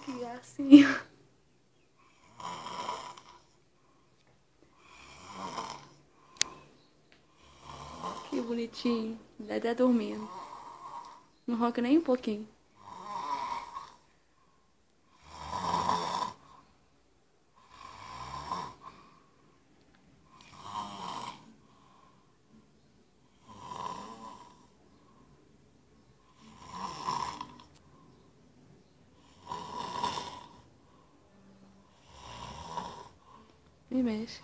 Que gracinha. Que bonitinho. Dedé dormindo. Não ronca nem um pouquinho. Me mexe.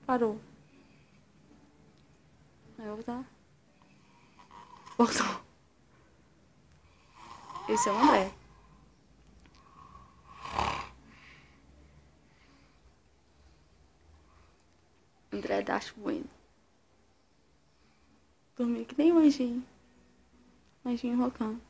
Parou. Vai voltar. Voltou. Esse é o André. André Dacho Bueno. Dormiu que nem um anjinho. Anjinho rocando.